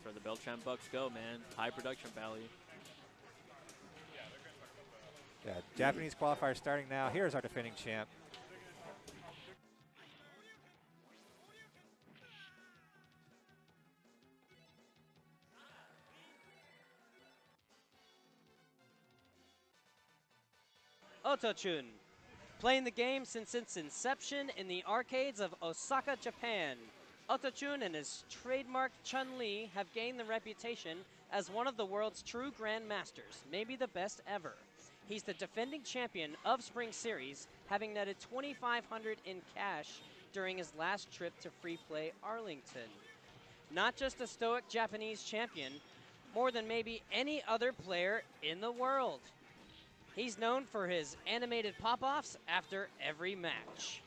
where the Beltran Bucks go, man. High production value. Yeah, Japanese qualifier starting now. Here's our defending champ. Otochun, playing the game since its inception in the arcades of Osaka, Japan. Otochun and his trademark Chun-Li have gained the reputation as one of the world's true grandmasters, maybe the best ever. He's the defending champion of Spring Series, having netted $2,500 in cash during his last trip to Free Play Arlington. Not just a stoic Japanese champion, more than maybe any other player in the world. He's known for his animated pop-offs after every match.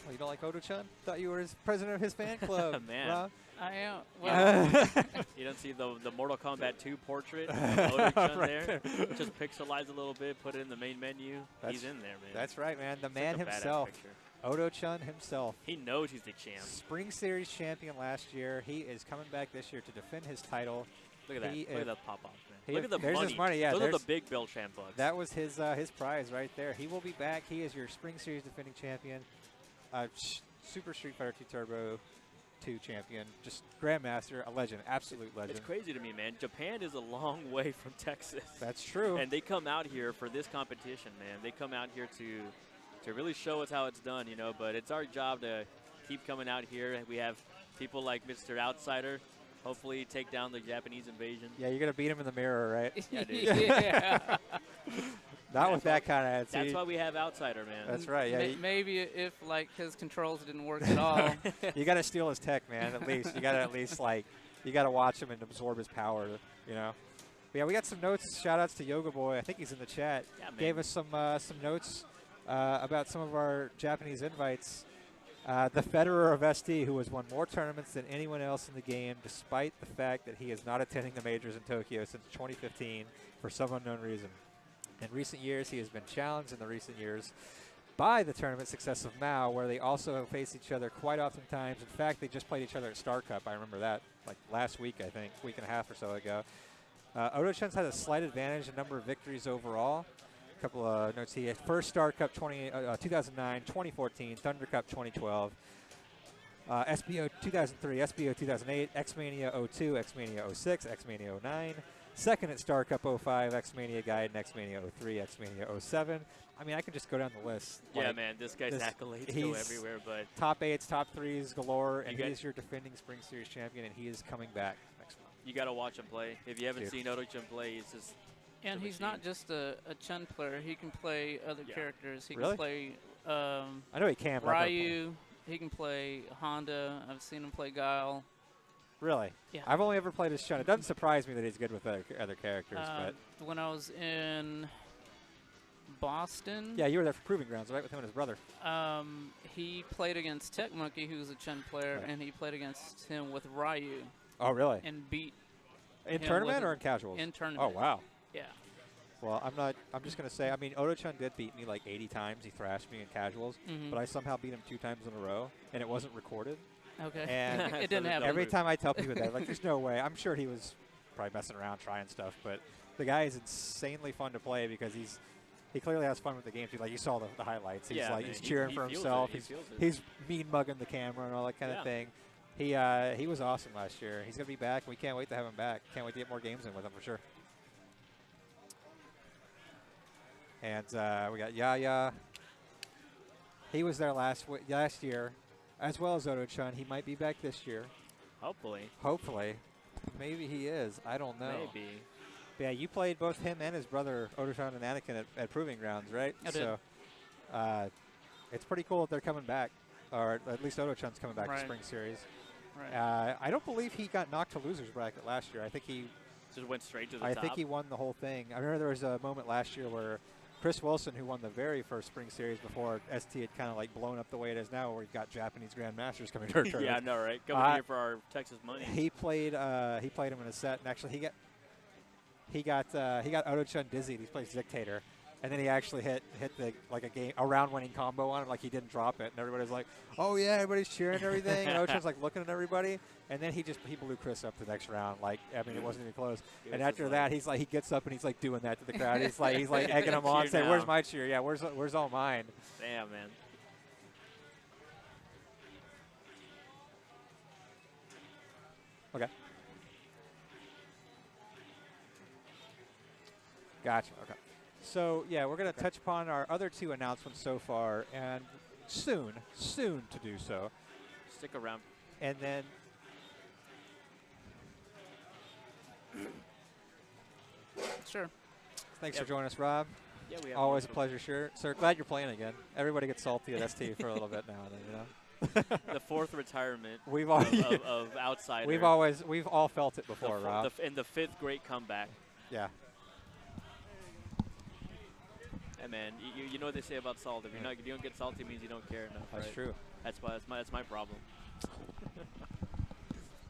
Oh, you don't like Oto-chan? Thought you were his president of his fan club. Man. Rob. I am. Well, You don't see the Mortal Kombat 2 portrait of Oto-chan Right there? Just pixelize a little bit, put it in the main menu. He's in there, man. That's right, man. The Such man a badass himself, picture. Oto-chan himself. He knows he's the champ. Spring Series champion last year. He is coming back this year to defend his title. Look at that. He Look is- at that pop-off, man. he Look is- at the there's money. his money, yeah, Those are the there's- big Beltran bucks. That was his prize right there. He will be back. He is your Spring Series defending champion. Super Street Fighter 2 Turbo 2 champion. Just Grandmaster, a legend, absolute legend. It's crazy to me, man. Japan is a long way from Texas. That's true. And they come out here for this competition, man. They come out here to really show us how it's done, you know. But it's our job to keep coming out here. We have people like Mr. Outsider, hopefully take down the Japanese invasion. Yeah, you're going to beat him in the mirror, right? Yeah, dude. yeah. Not with that kind of attitude. That's why we have Outsider, man. That's right, yeah. Maybe if like his controls didn't work at all. You got to steal his tech, man, at least. You got to at least, like, you got to watch him and absorb his power, you know. But yeah, we got some notes. Shout-outs to Yoga Boy. I think he's in the chat. Yeah, man. Gave us some notes about some of our Japanese invites. The Federer of ST, who has won more tournaments than anyone else in the game, despite the fact that he is not attending the majors in Tokyo since 2015 for some unknown reason. In recent years, he has been challenged in the recent years by the tournament success of Mao, where they also face each other quite often times. In fact, they just played each other at Star Cup. I remember that, like last week, I think, week and a half or so ago. Oto-chan's had a slight advantage in number of victories overall. A couple of notes here. First Star Cup 2009, 2014, Thunder Cup 2012, SBO 2003, SBO 2008, X-Mania 02, X-Mania 06, X-Mania 09. Second at Star Cup 05, X-Mania Gaiden, X-Mania 03, X-Mania 07. I mean, I can just go down the list. Yeah, Like, man, this guy's accolades go he's everywhere, but top 8s, top 3s galore, and You he got- is your defending Spring Series champion, and he is coming back next month. you got to watch him play. If you haven't Dude. seen Oto-chan play, it's just And the he's not machine. just a Chun player. He can play other Yeah. characters. He Really? can play I know he can, but I've never played. Ryu. He can play Honda. I've seen him play Guile. Really? Yeah. I've only ever played as Chun. It doesn't surprise me that he's good with other characters, but When I was in Boston, yeah, you were there for Proving Grounds, right, with him and his brother. he played against Tech Monkey, who's a Chun player, Right. and he played against him with Ryu Oh, really? and beat In him tournament with or in casuals? in Oh, tournament. wow. Yeah. Well, I'm just going to say, I mean, Oto-chan did beat me like 80 times. He thrashed me in casuals, Mhm. but I somehow beat him 2 times in a row, and it wasn't recorded. Okay. And it didn't So happen. Every time I tell people that, like, there's no way. I'm sure he was probably messing around, trying stuff, but the guy is insanely fun to play because he clearly has fun with the game too. Like, you saw the highlights. He's Yeah, like, man, he's he- cheering he for feels himself. it, he feels it. He's mean mugging the camera and all that kind Yeah. of thing. He was awesome last year. He's gonna be back. We can't wait to have him back. Can't wait to get more games in with him for sure. And we got Yaya. He was there last year, as well as Oto-chan. He might be back this year. hopefully, Hopefully. Maybe he is. I don't know. maybe. Yeah, you played both him and his brother, Oto-chan and Anakin, at Proving Grounds, right? I did. So it's pretty cool that they're coming back, or at least Oto-chan's coming back to Right. Spring Series. Right. I don't believe he got knocked to losers bracket last year. I think he Just went straight to the I top. think he won the whole thing. I remember there was a moment last year where Chris Wilson, who won the very first Spring Series before ST had kind of like blown up the way it is now, where we've got Japanese Grandmasters coming to our yeah, I tournament. know, right? Coming here for our Texas money. He played him in a set, and actually he got Oto-chan dizzied. He plays Dictator, and then he actually hit a round-winning combo on him, like he didn't drop it, and everybody's like, "Oh yeah!" Everybody's cheering and everything. And Ochan's like looking at everybody, and then he blew Chris up the next round. Like, I mean, it wasn't even close. And after that, he's like, he gets up and he's like doing that to the crowd. He's like egging them on, saying, "Where's my cheer? Yeah, where's all mine?" Damn, man. Okay. Gotcha. Okay. So, yeah, we're going to touch upon our other 2 announcements so far, and soon to do so. Stick around. And then Sure. thanks for joining us, Rob. Yeah, we have Always a pleasure, sir. Glad you're playing again. Everybody gets salty at ST for a little bit now and then, you know. the 4th retirement We've all of Outsider. we've all felt it before, Rob. And the 5th great comeback. Yeah. Hey man, you know what they say about salt. If you don't get salty, it means you don't care enough. That's right? true. That's my problem.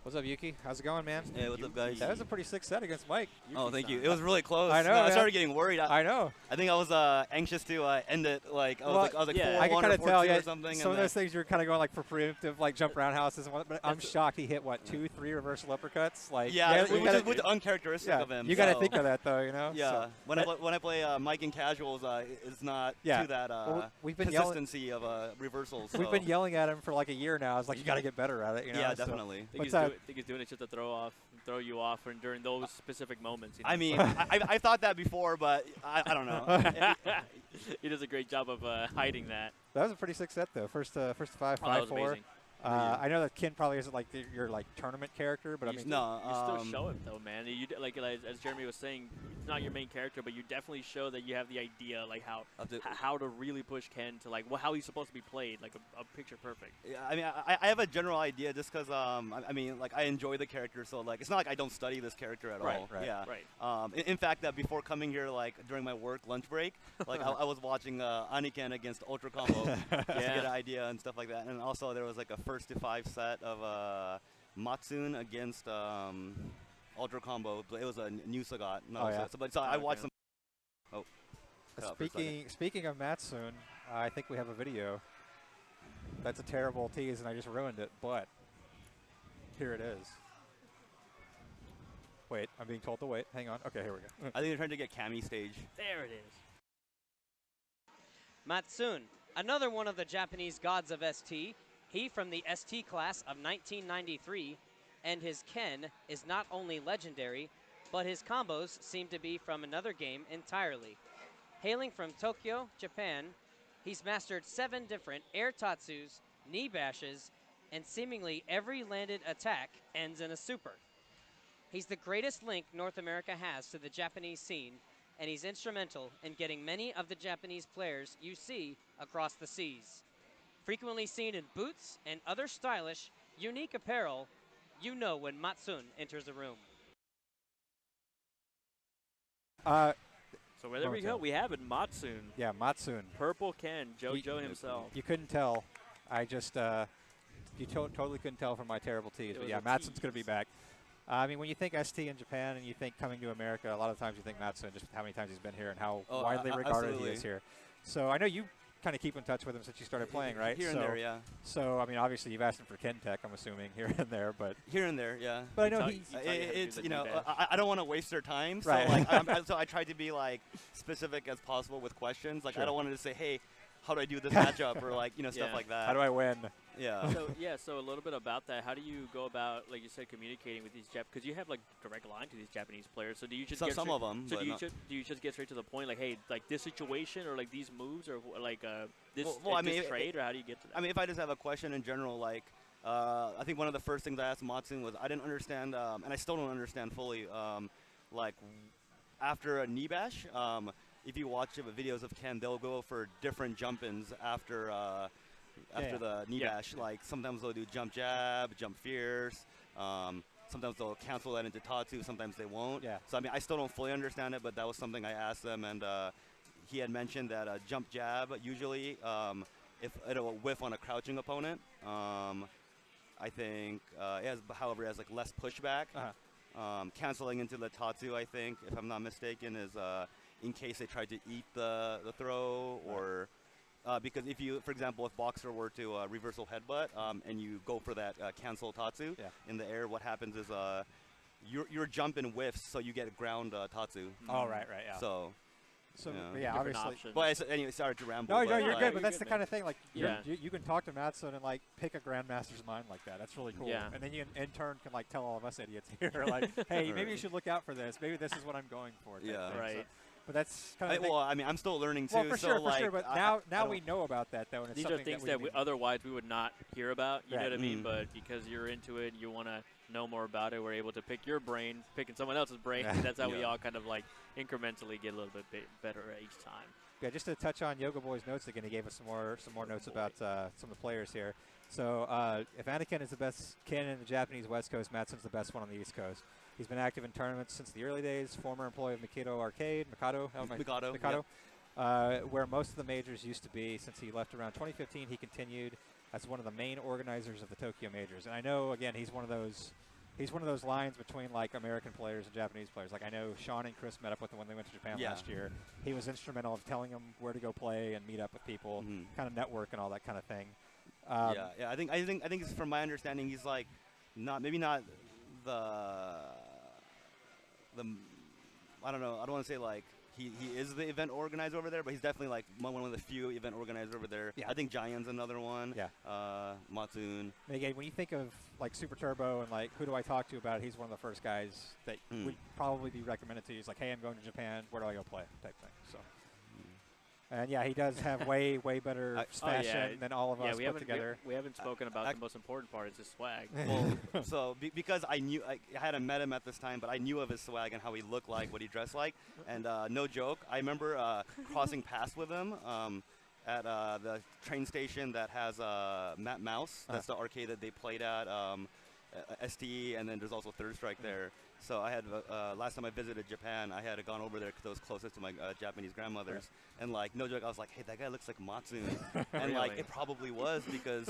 What's up, Yuki? How's it going, man? Hey, what's up, guys? That was a pretty sick set against Mike. Oh, thank you. It was really close. I know, I man. started getting worried. I know. I think I was anxious to end it. Like I was like yeah. 4-1 I can kind or of tell, 4-2 yeah. or something. Some of those things you're kind of going like for preemptive, like jump roundhouses and what. But I'm shocked he hit 2, 3 reversal uppercuts. Like yeah, you gotta- which is uncharacteristic yeah, of him. you got to so. think of that though, you know. Yeah, So, when I play Mike in casuals, it's not Yeah. to that Well, we've been yelling- consistency of reversals. we've so. been yelling at him for like a year now. It's like you got to get better at it, you know. Yeah, So- definitely. Think he's doing it just to throw you off during those specific moments. You know? I mean, I thought that before, but I don't know. he does a great job of hiding that. That was a pretty sick set though. First 5, That was 5-4. amazing. I know that Ken probably isn't like your like tournament character, but I mean, No, You still show it though, man. You like as Jeremy was saying, it's not your main character, but you definitely show that you have the idea, like how to really push Ken to like how he's supposed to be played, like a picture perfect. Yeah, I mean, I have a general idea just because, I mean, like, I enjoy the character, so, like, it's not like I don't study this character at all. Right. Yeah. Right. In fact, that before coming here, like, during my work lunch break, like, I was watching Aniken against Ultra Combo just to get an idea and stuff like that. And also, there was, like, a 1-to-5 set of Matsun against Ultra Combo. It was a new Sagat. No, Oh, yeah. so I watched some. Oh. cut out for a second. Speaking of Matsun, I think we have a video. That's a terrible tease, and I just ruined it. But here it is. Wait, I'm being told to wait. Hang on. Okay, here we go. I think they're trying to get Kami stage. There it is. Matsun, another one of the Japanese gods of ST. He from the ST class of 1993, and his Ken is not only legendary, but his combos seem to be from another game entirely. Hailing from Tokyo, Japan, he's mastered 7 different air tatsus, knee bashes, and seemingly every landed attack ends in a super. He's the greatest link North America has to the Japanese scene, and he's instrumental in getting many of the Japanese players you see across the seas. Frequently seen in boots and other stylish, unique apparel, you know when Matsun enters a room. So there we go. We have it, Matsun. Yeah, Matsun. Purple Ken, JoJo himself. You couldn't tell. I just, you totally couldn't tell from my terrible tease. But was yeah, a Matsun's going to be tease. back. I mean, when you think ST in Japan and you think coming to America, a lot of times you think Matsun, just how many times he's been here and how widely regarded absolutely. he is here. So I know you kind of keep in touch with him since you started playing, right? Here and there, yeah. So, I mean, obviously you've asked him for Ken Tech, I'm assuming, here and there. But Here and there, yeah. I know tell- he's... you tell you how to do It's the you know knee I don't want to waste their time, so Right. like so I tried to be like specific as possible with questions. Like Sure. I don't want to say, hey, how do I do this matchup or like stuff Yeah. like that. How do I win? Yeah. So a little bit about that. How do you go about, like you said, communicating with these because you have like direct line to these Japanese players. So do you just get Some straight, of them. So but not- do you just get straight to the point, like, hey, like this situation or like these moves or like this, Well, I this mean, trade, or how do you get to that? I mean, if I just have a question in general, like, I think one of the first things I asked Matsun was I didn't understand, and I still don't understand fully, like, after a knee bash, if you watch videos of Ken, they'll go for different jump-ins after Yeah. the knee Yeah. bash. Like, sometimes they'll do jump jab, jump fierce. Sometimes they'll cancel that into Tatsu, sometimes they won't. Yeah. So, I mean, I still don't fully understand it, but that was something I asked them, and he had mentioned that jump jab usually, if it'll whiff on a crouching opponent, I think however, it has like less pushback. Uh-huh. Canceling into the Tatsu, I think, if I'm not mistaken, is in case they tried to eat the throw, or because if you, for example, if Boxer were to reversal headbutt and you go for that cancel Tatsu in the air, what happens is your jump and whiffs, so you get ground Tatsu. Oh, right, yeah. So yeah, Different obviously. options. But anyway, sorry to ramble. No, but you're like, good, but that's the man. kind of thing, like, Yeah. you can talk to Matsun and, like, pick a Grandmaster's mind like that. That's really cool. Yeah. And then you, in turn, can, like, tell all of us idiots here, like, hey, maybe you Right. should look out for this. Maybe this is what I'm going for. type Yeah. thing. Right. So, but that's kind of well, I mean, I'm still learning too. well, for so sure, like, But I now don't- we know about that, though, and it's These something are things that, that otherwise we would not hear about. You know Right. what I mean? But because you're into it, you want to know more about it. We're able to pick your brain, picking someone else's brain. Yeah. And that's how we Yeah. all kind of like incrementally get a little bit better each time. Yeah, just to touch on Yoga Boy's notes again, he gave us some more notes about some of the players here. So if Anakin is the best cannon in the Japanese West Coast, Matsun's the best one on the East Coast. He's been active in tournaments since the early days, former employee of Mikado Arcade, Mikado, where most of the majors used to be. Since he left around 2015, he continued as one of the main organizers of the Tokyo Majors. And I know, again, he's one of those lines between like American players and Japanese players. Like I know Sean and Chris met up with him when they went to Japan last year. He was instrumental of telling them where to go play and meet up with people, kind of network and all that kind of thing. Yeah. I think it's, from my understanding, he's like maybe not the I don't know. I don't want to say like he is the event organizer over there, but he's definitely like one of the few event organizers over there. Yeah. I think Giant's another one. Yeah. Matsun. And again, when you think of like Super Turbo and like who do I talk to about it, he's one of the first guys that would probably be recommended to you. He's like, hey, I'm going to Japan. Where do I go play? Type thing. So. And yeah, he does have way better fashion than all of us put together. We haven't spoken about the most important part. Is his swag. Well, so because I hadn't met him at this time, but I knew of his swag and how he looked like, what he dressed like, and no joke, I remember crossing paths with him at the train station that has Matt Mouse. That's the arcade that they played at. STE, and then there's also Third Strike there. So I had last time I visited Japan, I had gone over there because I was closest to my Japanese grandmothers, and like no joke, I was like, hey, that guy looks like Matsun, and like it probably was because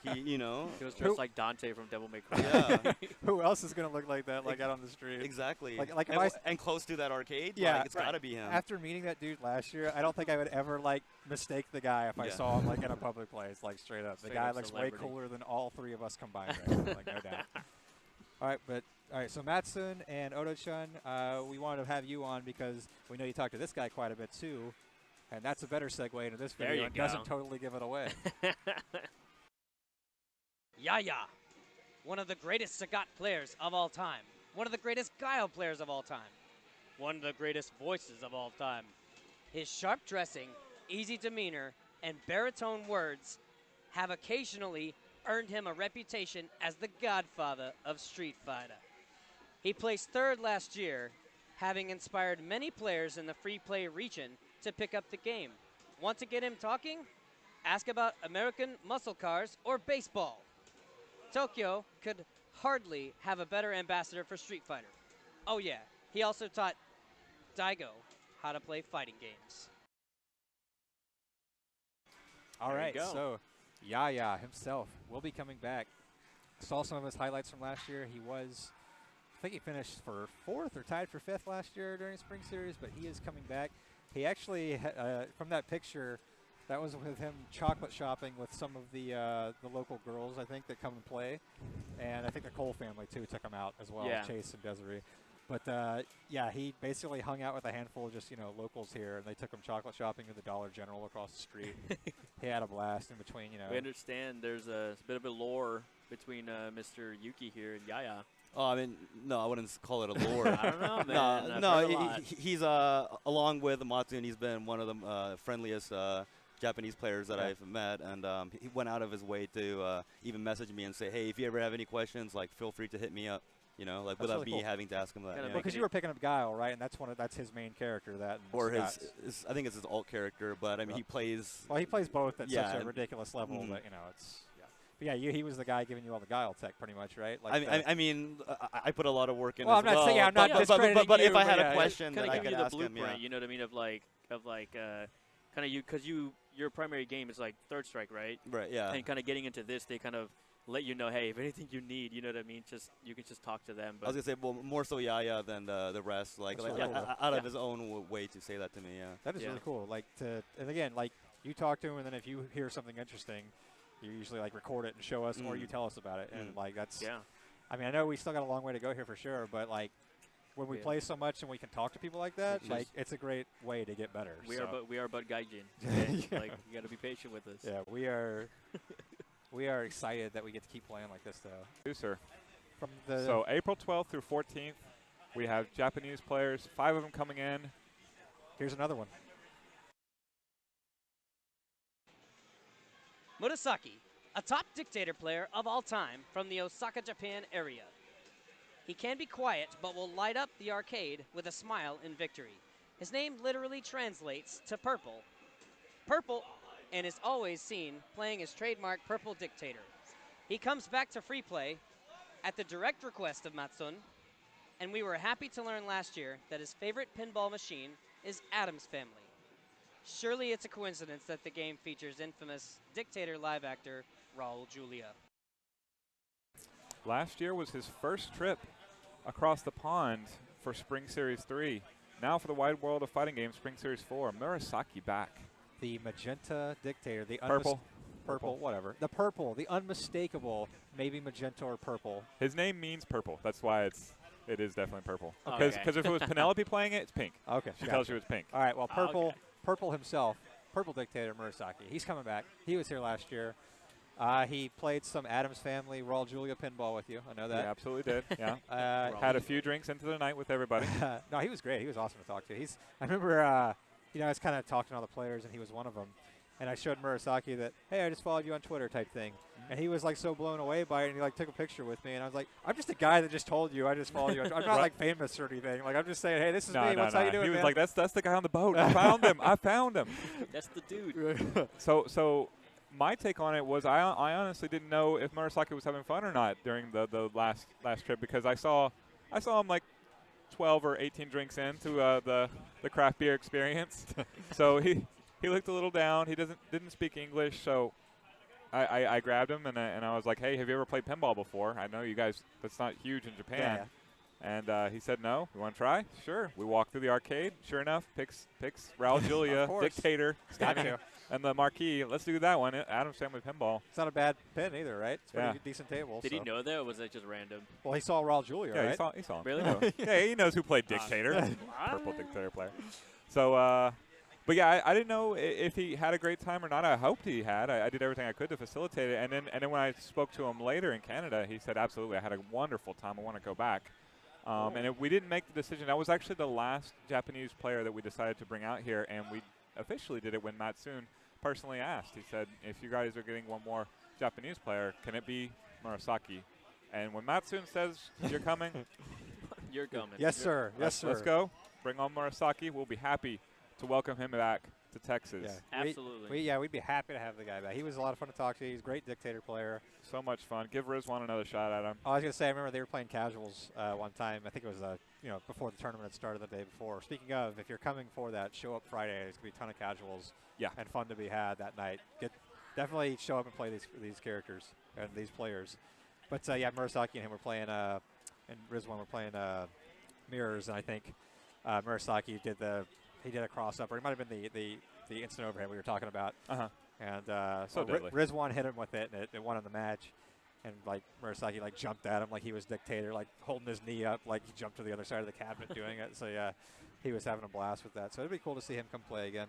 he, He was dressed like Dante from Devil May Cry. yeah, Who else is going to look like that, like out on the street? exactly, Like if and, I and close to that arcade, Yeah, like, it's got to be him. After meeting that dude last year, I don't think I would ever like mistake the guy if I saw him like in a public place, like straight up. The Straight guy up looks celebrity. way cooler than all three of us combined, right now, like no doubt. All right, so Matsun and Odo-chun, we wanted to have you on because we know you talk to this guy quite a bit too, and that's a better segue into this There video you and go. doesn't totally give it away. Yaya, one of the greatest Sagat players of all time. One of the greatest Guile players of all time. One of the greatest voices of all time. His sharp dressing, easy demeanor, and baritone words have occasionally earned him a reputation as the godfather of Street Fighter. He placed third last year, having inspired many players in the free play region to pick up the game. Want to get him talking? Ask about American muscle cars or baseball. Tokyo could hardly have a better ambassador for Street Fighter. Oh yeah, he also taught Daigo how to play fighting games. All There you right, go. so Yaya himself will be coming back. Saw some of his highlights from last year. He was, I think he finished for 4th or tied for 5th last year during Spring Series, but he is coming back. He actually, from that picture, that was with him chocolate shopping with some of the local girls, I think, that come and play. And I think the Cole family, too, took him out as well, Yeah. Chase and Desiree. But, yeah, he basically hung out with a handful of just, locals here, and they took him chocolate shopping to the Dollar General across the street. He had a blast in between, We understand there's a bit of a lore between Mr. Yuki here and Yaya. Oh, I mean, no, I wouldn't call it a lore. I don't know, man. I've no, heard a lot. he's along with Matsun, he's been one of the friendliest Japanese players that I've met, and he went out of his way to even message me and say, hey, if you ever have any questions, like feel free to hit me up. Like That's without really me cool. having to ask him that. Kinda yeah. Well, because you were picking up Guile, right? And that's his main character, that. And Or Scott's. his, I think it's his alt character, but I mean, he plays. Well, he plays both at Yeah, such a and- ridiculous level that it's. Yeah. But yeah, he was the guy giving you all the Guile tech, pretty much, right? Like I mean, I put a lot of work in. Well, as I'm not well, saying I'm not but discrediting but if you, I had but a yeah, question Kind that I of give could you the ask him, blueprint, yeah. you know what I mean, of kind of you, because your primary game is like Third Strike, right? Right, yeah. And kind of getting into this, they kind of let you know, hey, if anything you need, you know what I mean. You can just talk to them. I was But gonna say, well, more so Yaya than the rest. Like, That's like really cool. out Yeah. of his own way to say that to me. Yeah. That is Yeah. really cool. Like and again, like you talk to him, and then if you hear something interesting, you usually like record it and show us, or you tell us about it. And like that's, yeah, I mean, I know we still got a long way to go here for sure, but like when we Yeah. play so much and we can talk to people like that, It's like just- it's a great way to get better. we so. are but Gaijin. Okay? Yeah. Like you got to be patient with us. Yeah, we are. We are excited that we get to keep playing like this, though. Producer. From the So April 12th through 14th, we have Japanese players, 5 of them coming in. here's another one. Murasaki, a top dictator player of all time from the Osaka, Japan area. He can be quiet, but will light up the arcade with a smile in victory. His name literally translates to purple. Purple, and is always seen playing his trademark Purple Dictator. He comes back to free play at the direct request of Matsun, and we were happy to learn last year that his favorite pinball machine is Adam's Family. Surely it's a coincidence that the game features infamous dictator live actor Raul Julia. Last year was his first trip across the pond for Spring Series 3. Now for the Wide World of Fighting Games, Spring Series 4. Murasaki back. The magenta dictator. The Purple. purple, whatever. The purple, the unmistakable, maybe magenta or purple. His name means purple. That's why it is definitely purple. Okay. Because if it was Penelope playing it, it's pink. Okay, She gotcha. tells you it's pink. All right, well, purple, Okay. purple himself, purple dictator Murasaki. He's coming back. He was here last year. He played some Adams Family, Raul Julia pinball with you. I know He that. absolutely did. Yeah. Uh, Had a few drinks into the night with everybody. no, he was great. He was awesome to talk to. I remember, I was kind of talking to all the players, and he was one of them. And I showed Murasaki that, hey, I just followed you on Twitter type thing. And he was like so blown away by it, and he like took a picture with me. And I was like, I'm just a guy that just told you I just followed you. I'm not Right. like famous or anything. Like I'm just saying, hey, this is No, me. no, What's no. how you doing, He was man? like, that's the guy on the boat. I found him. I found him. That's the dude. So my take on it was I honestly didn't know if Murasaki was having fun or not during the last trip, because I saw him like 12 or 18 drinks into the craft beer experience. So he looked a little down. He didn't speak English, so I grabbed him and I was like, hey, have you ever played pinball before? I know you guys, that's not huge in Japan. Yeah. And he said, no. You want to try? Sure. We walked through the arcade. Sure enough, picks Raul Julia, Of course. dictator, Got standing to. and the marquee. Let's do that one. Adam's Family Pinball. It's not a bad pin either, right? It's a pretty Yeah. decent table. Did he so. know that, or was that just random? Well, he saw Raul Julia, Yeah, right? he saw him. Really? Yeah, he knows who played Dictator. Purple Dictator player. So, but yeah, I didn't know if he had a great time or not. I hoped he had. I did everything I could to facilitate it. And then when I spoke to him later in Canada, he said, absolutely, I had a wonderful time. I want to go back. We didn't make the decision. That was actually the last Japanese player that we decided to bring out here, and we officially did it when Matsun personally asked. He said, if you guys are getting one more Japanese player, can it be Murasaki? And when Matsun says you're coming, You're coming. Yes, sir. Yes, sir. let's go. Bring on Murasaki. We'll be happy to welcome him back to Texas. Yeah. Absolutely. We'd be happy to have the guy back. He was a lot of fun to talk to. He's a great dictator player. So much fun. Give Rizwan another shot at him. Oh, I was gonna say, I remember they were playing casuals one time. I think it was before the tournament had started the day before. Speaking of, if you're coming for that, show up Friday. There's gonna be a ton of casuals. Yeah. And fun to be had that night. Definitely show up and play these characters and these players. But yeah, Murasaki and him were playing, and Rizwan were playing mirrors, and I think Murasaki did a cross up, or it might have been the instant overhead we were talking about. Uh-huh. And So deadly. Rizwan hit him with it, and it won in the match. And like Murasaki like jumped at him like he was dictator, like holding his knee up, like he jumped to the other side of the cabinet doing it. So yeah, he was having a blast with that. So it'd be cool to see him come play again.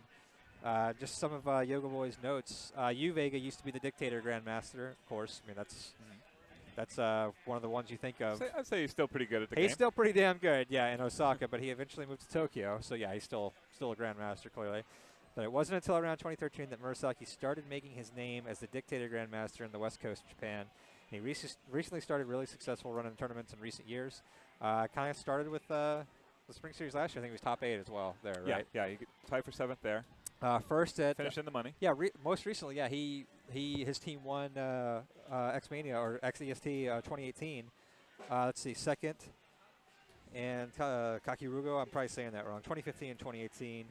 Just some of Yoga Boy's notes. Yu Vega used to be the dictator grandmaster, of course. I mean that's one of the ones you think of. I'd say he's still pretty good at the He's game. still pretty damn good, yeah, in Osaka, but he eventually moved to Tokyo. So yeah, he's still a grandmaster clearly. But it wasn't until around 2013 that Murasaki started making his name as the dictator grandmaster in the west coast of Japan. He recently started really successful running tournaments in recent years. Kind of started with the Spring Series last year. I think he was top 8 as well there, right? Yeah, he tied for 7th there. First at Finished in the money. yeah, most recently, yeah, his team won X-Mania or XEST 2018. Let's see, second, and Kakirugo, I'm probably saying that wrong. 2015 and 2018.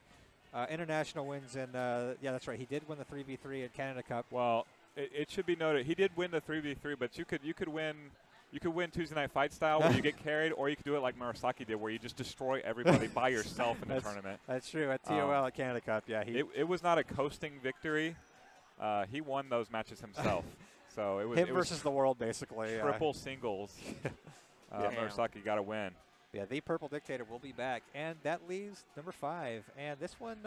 International wins, and yeah, that's right. He did win the 3v3 at Canada Cup. Well, it should be noted he did win the 3v3, but you could win Tuesday Night Fight style where you get carried, or you could do it like Murasaki did, where you just destroy everybody by yourself in the tournament. That's true. At TOL at Canada Cup, yeah. It was not a coasting victory. He won those matches himself. So it was him versus the world, basically. Triple singles. Murasaki got to win. Yeah, the Purple Dictator will be back, and that leaves number 5. And this one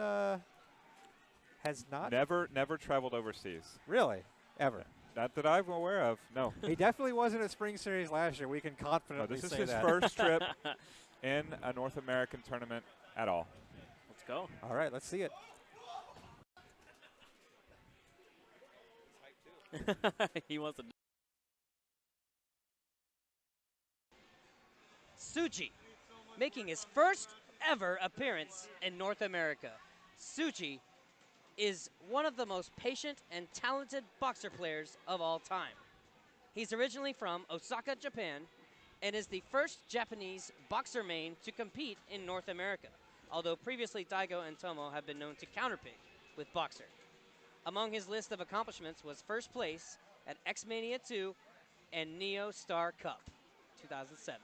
has not Never traveled overseas. really ever. Not that I'm aware of. No. He definitely wasn't at Spring Series last year. We can confidently This is say his that. first trip in a North American tournament at all. Let's go. All right, let's see it. He wants to. Tsuji, making his first ever appearance in North America. Tsuji is one of the most patient and talented boxer players of all time. He's originally from Osaka, Japan, and is the first Japanese boxer main to compete in North America, although previously Daigo and Tomo have been known to counterpick with Boxer. Among his list of accomplishments was first place at X-Mania 2 and Neo Star Cup 2007.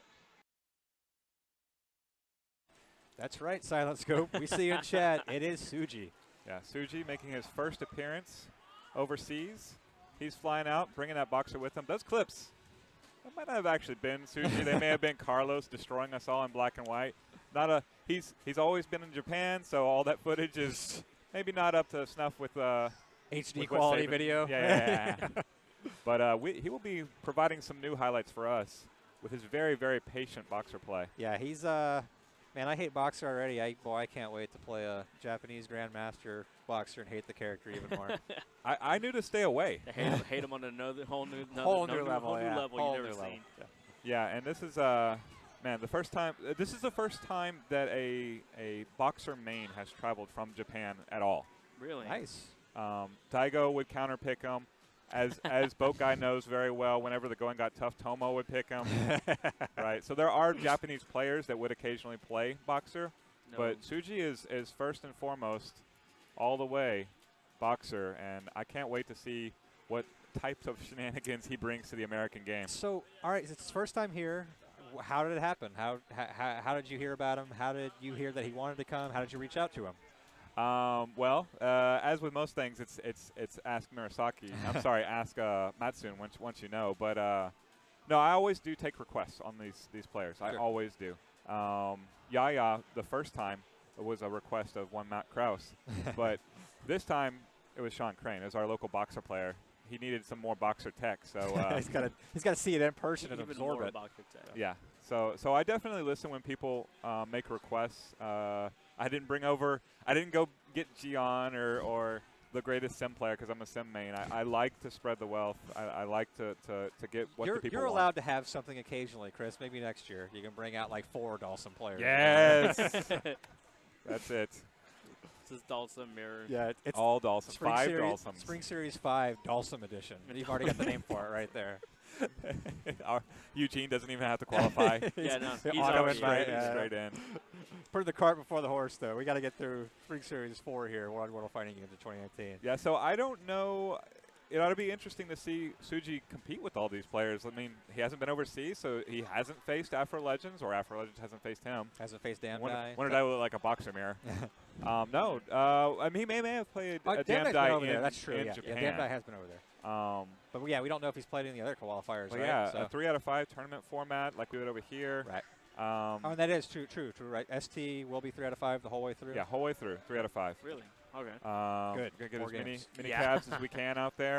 That's right, Silent Scope. We see you in chat. It is Tsuji. Yeah, Tsuji making his first appearance overseas. He's flying out, bringing that boxer with him. Those clips, that might not have actually been Tsuji. They may have been Carlos destroying us all in black and white. He's always been in Japan, so all that footage is maybe not up to snuff with HD with quality Saban- video. Yeah. But he will be providing some new highlights for us with his very, very patient boxer play. Yeah, he's man, I hate Boxer already. I can't wait to play a Japanese Grandmaster Boxer and hate the character even more. I knew to stay away. hate him on another whole new New level Whole you've new never level. seen. Yeah, and this is man, the first time. This is the first time that a boxer main has traveled from Japan at all. Really? Nice. Daigo would counterpick him, as Boat Guy knows very well. Whenever the going got tough, Tomo would pick him. Right. So there are Japanese players that would occasionally play boxer, No. but Tsuji is first and foremost, all the way, boxer, and I can't wait to see what types of shenanigans he brings to the American game. So, all right, it's his first time here. How did it happen? How did you hear about him? How did you hear that he wanted to come? How did you reach out to him? Well, as with most things, it's ask Murasaki. I'm sorry, ask Matsune once you know. But no, I always do take requests on these players. I Sure. always do. Yaya, the first time, it was a request of one Matt Krause, but this time it was Sean Crane as our local boxer player. He needed some more boxer tech, so he's got to see it in person and Even absorb more it. boxer tech. yeah. So I definitely listen when people make requests. I didn't go get Gian or the greatest sim player because I'm a sim main. I like to spread the wealth. I like to get what the people You're want. allowed to have something occasionally, Chris. Maybe next year you can bring out like 4 Dawson players. Yes. That's it. This is Dalsum Mirror. Yeah, it's All Dalsum. Spring 5 Series, Dalsums. Spring Series 5 Dalsum edition. You've already got the name for it right there. Eugene doesn't even have to qualify. Yeah, no, He's he's auto already invite, in. Straight in. Put the cart before the horse, though. We got to get through Spring Series 4 here, World Fighting Games of 2019. Yeah, so I don't know. It ought to be interesting to see Tsuji compete with all these players. I mean, he hasn't been overseas, so he hasn't faced Afro Legends, or Afro Legends hasn't faced him. Hasn't faced Damn When Guy. did I look like a boxer mirror? No. I mean, he may have played Damn Damn Guy's Guy been over there. in, That's true. in Yeah. Japan. Yeah, Damn Guy has been over there. But yeah, we don't know if he's played in the other qualifiers, But right? yeah, So- a 3 out of 5 tournament format like we would over here. Right. Oh, and that is true, right? ST will be 3 out of 5 the whole way through. Yeah, whole way through, 3 out of 5. Really? Okay. Good. Gonna get More as many games. cabs as we can out there.